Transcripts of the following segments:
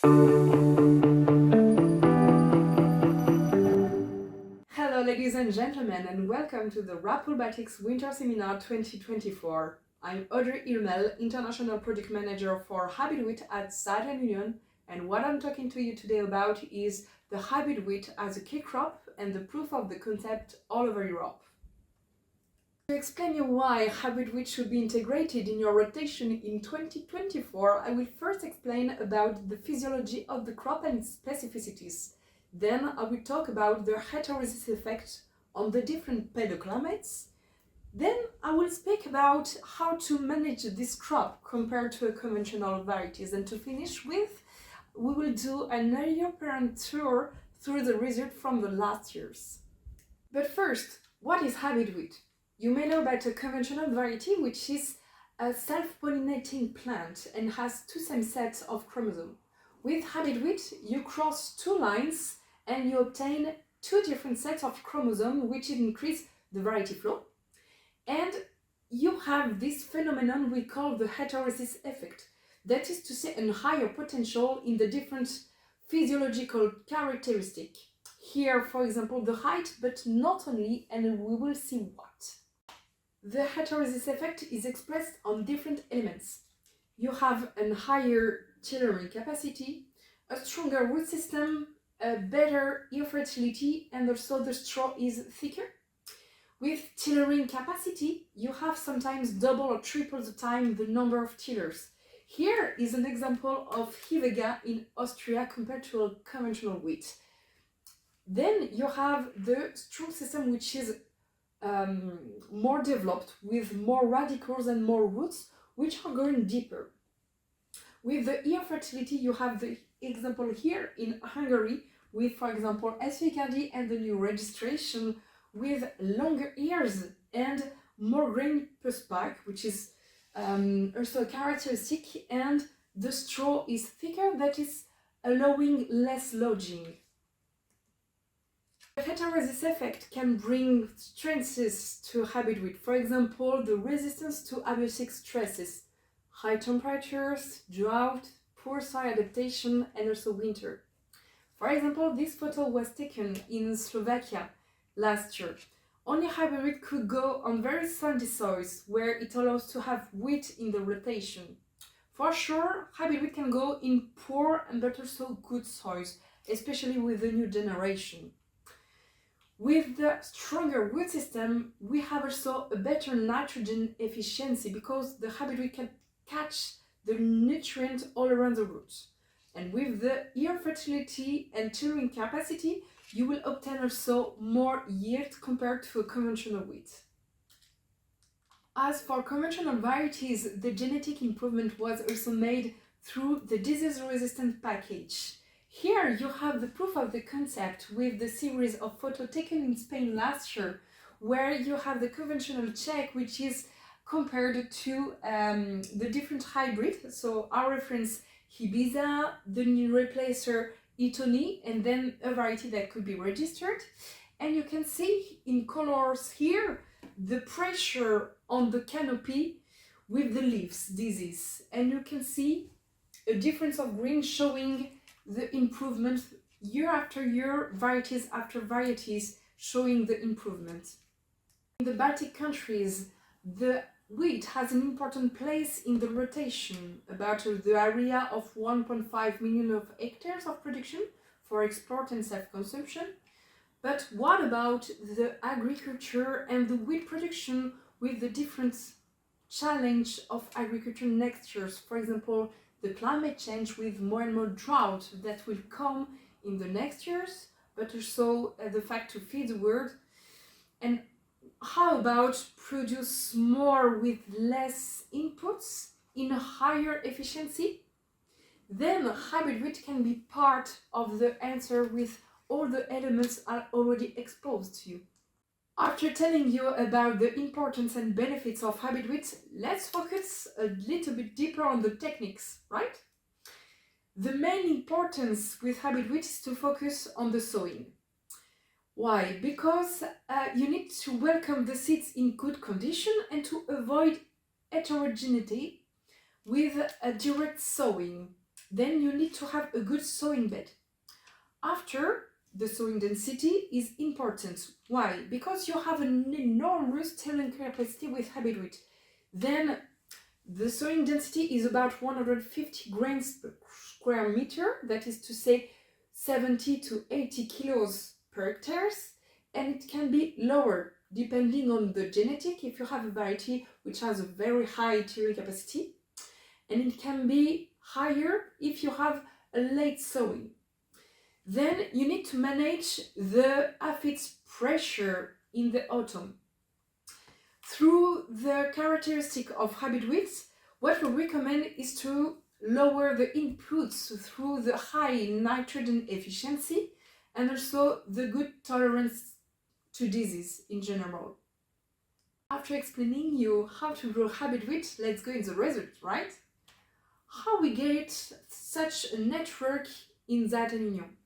Hello ladies and gentlemen, and welcome to the RAPOOLi Winter Seminar 2024. I'm Audrey Hulmel, International Project Manager for hybrid wheat at Saaten-Unioni, and what I'm talking to you today about is the hybrid wheat as a key crop and the proof of the concept all over Europe. To explain you why hybrid wheat should be integrated in your rotation in 2024, I will first explain about the physiology of the crop and its specificities. Then I will talk about the heterosis effect on the different pedoclimates. Then I will speak about how to manage this crop compared to conventional varieties. And to finish with, we will do an European tour through the result from the last years. But first, what is hybrid wheat? You may know about a conventional variety, which is a self-pollinating plant and has two same sets of chromosomes. With hybrid wheat, you cross two lines and you obtain two different sets of chromosomes, which increase the variety flow. And you have this phenomenon we call the heterosis effect. That is to say, a higher potential in the different physiological characteristics. Here, for example, the height, but not only, and we will see what. The heterosis effect is expressed on different elements. You have a higher tillering capacity, a stronger root system, a better ear fertility, and also the straw is thicker. With tillering capacity, you have sometimes double or triple the time the number of tillers. Here is an example of Hivega in Austria compared to a conventional wheat. Then you have the strong system, which is more developed with more radicals and more roots, which are going deeper. With the ear fertility, you have the example here in Hungary with, for example, SVKD and the new registration with longer ears and more grain per spike, which is also a characteristic, and the straw is thicker, that is allowing less lodging. The heterosis effect can bring stresses to hybrid wheat. For example, the resistance to abiotic stresses, high temperatures, drought, poor soil adaptation, and also winter. For example, this photo was taken in Slovakia last year. Only hybrid wheat could go on very sandy soils where it allows to have wheat in the rotation. For sure, hybrid wheat can go in poor and but also good soils, especially with the new generation. With the stronger root system, we have also a better nitrogen efficiency because the hybrid wheat can catch the nutrient all around the roots. And with the ear fertility and tillering capacity, you will obtain also more yield compared to a conventional wheat. As for conventional varieties, the genetic improvement was also made through the disease-resistant package. Here you have the proof of the concept with the series of photos taken in Spain last year, where you have the conventional check, which is compared to the different hybrids. So our reference Ibiza, the new replacer Itoni, and then a variety that could be registered. And you can see in colors here the pressure on the canopy with the leaves disease. And you can see a difference of green showing the improvement year after year, varieties after varieties showing the improvement. In the Baltic countries, the wheat has an important place in the rotation, about the area of 1.5 million of hectares of production for export and self-consumption. But what about the agriculture and the wheat production with the different challenge of agriculture next year? For example, the climate change with more and more drought that will come in the next years, but also the fact to feed the world. And how about produce more with less inputs in a higher efficiency? Then hybrid wheat can be part of the answer with all the elements are already exposed to you. After telling you about the importance and benefits of hybrid wheat, let's focus a little bit deeper on the techniques, right? The main importance with hybrid wheat is to focus on the sowing. Why? Because you need to welcome the seeds in good condition and to avoid heterogeneity with a direct sowing. then you need to have a good sowing bed. After, the sowing density is important. Why? Because you have an enormous tilling capacity with hybrid wheat. Then the sowing density is about 150 grams per square meter, that is to say 70 to 80 kilos per hectares, and it can be lower depending on the genetic, if you have a variety which has a very high tilling capacity, and it can be higher if you have a late sowing. Then you need to manage the aphids pressure in the autumn. Through the characteristic of hybrid wheats, what we recommend is to lower the inputs through the high nitrogen efficiency and also the good tolerance to disease in general. After explaining you how to grow hybrid wheat, let's go in the result, right? How we get such a network in Saaten-Unioni.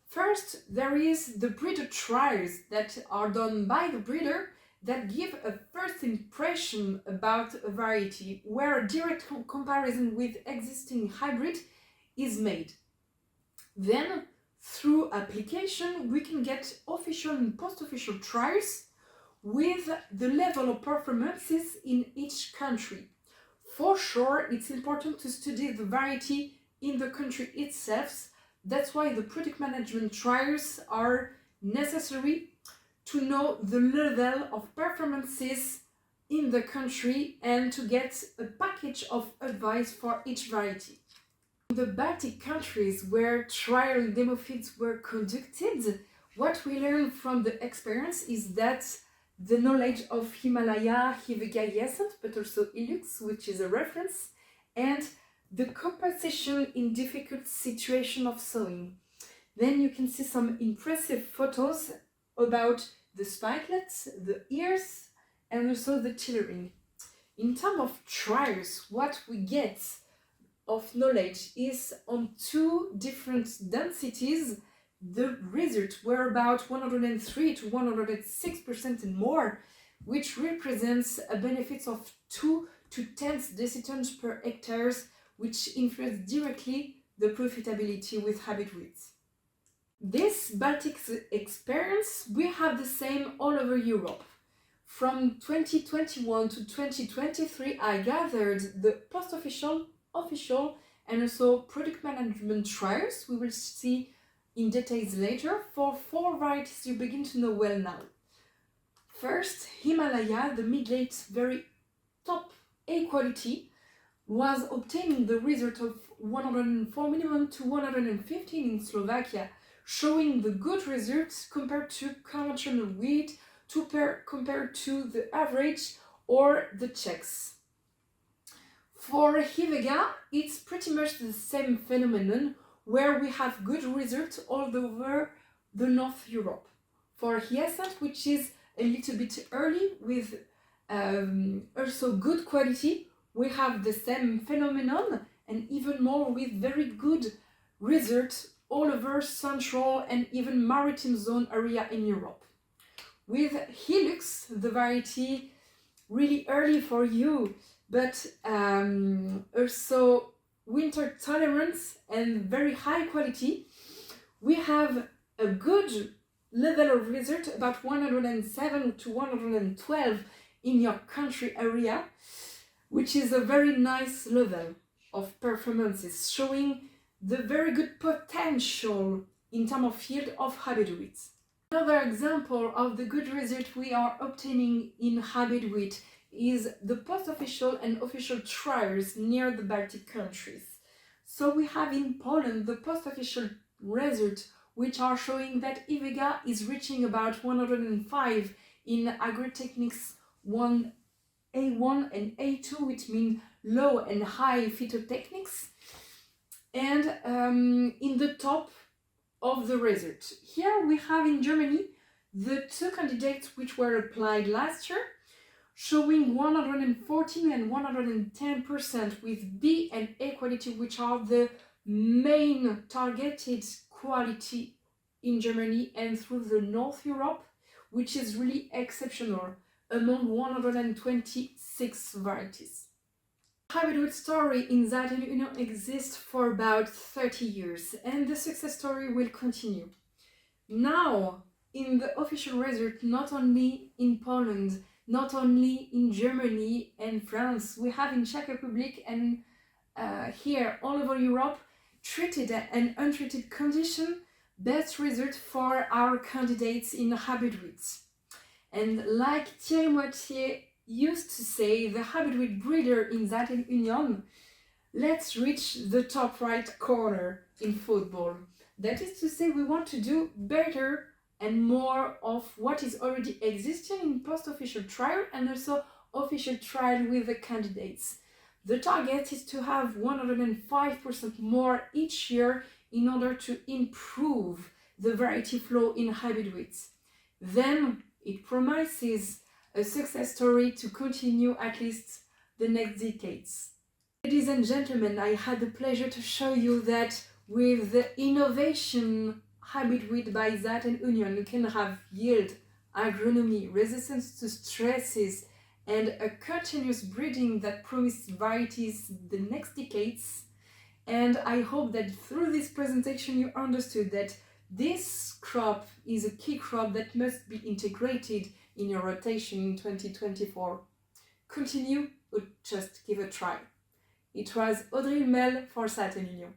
First, there is the breeder trials that are done by the breeder that give a first impression about a variety where a direct comparison with existing hybrid is made. Then, through application, we can get official and post-official trials with the level of performances in each country. For sure, it's important to study the variety in the country itself. That's why the product management trials are necessary to know the level of performances in the country and to get a package of advice for each variety. In the Baltic countries where trial demo feeds were conducted, what we learned from the experience is that the knowledge of Himalaya, Hivega Yesent, but also Ilux, which is a reference, and the composition in difficult situation of sowing. Then you can see some impressive photos about the spikelets, the ears, and also the tillering. In terms of trials, what we get of knowledge is on two different densities. The results were about 103 to 106% and more, which represents a benefit of 2 to 10 decitons per hectares, which influence directly the profitability with hybrid wheats. This Baltic experience, we have the same all over Europe. From 2021 to 2023, I gathered the post-official, official, and also product management trials. We will see in details later for 4 varieties you begin to know well now. First, Himalaya, the mid-late, very top A quality, was obtaining the result of 104 minimum to 115 in Slovakia, showing the good results compared to conventional wheat, compared to the average or the Czechs. For Hivega, it's pretty much the same phenomenon where we have good results all over the North Europe. For Hyacinthe, which is a little bit early with also good quality, we have the same phenomenon and even more with very good results all over central and even maritime zone area in Europe. With Hilux, the variety really early for you, but also winter tolerance and very high quality, we have a good level of result, about 107 to 112 in your country area, which is a very nice level of performances, showing the very good potential in terms of yield of hybrid wheat. Another example of the good result we are obtaining in hybrid wheat is the post-official and official trials near the Baltic countries. So we have in Poland the post-official result, which are showing that Hivega is reaching about 105 in agri-techniques 1A1 and A2, which means low and high phytotechnics, and in the top of the result. Here we have in Germany the 2 candidates which were applied last year, showing 114 and 110% with B and A quality, which are the main targeted quality in Germany and through the North Europe, which is really exceptional among 126 varieties. Hybrid wheat story in Saaten-Unioni exists for about 30 years and the success story will continue. Now, in the official result, not only in Poland, not only in Germany and France, we have in Czech Republic and here all over Europe, treated and untreated condition, best result for our candidates in hybrid wheats. And like Thierry used to say, the hybrid wheat breeder in Saaten-Unioni, let's reach the top right corner in football. That is to say, we want to do better and more of what is already existing in post-official trial and also official trial with the candidates. The target is to have 105% more each year in order to improve the variety flow in hybrid wheats. Then it promises a success story to continue at least the next decades. Ladies and gentlemen, I had the pleasure to show you that with the innovation hybrid wheat by Saaten-Unioni, you can have yield, agronomy, resistance to stresses, and a continuous breeding that promises varieties the next decades. And I hope that through this presentation you understood that this crop is a key crop that must be integrated in your rotation in 2024. Continue or just give a try. It was Audrey Hulmel for Saaten-Unioni.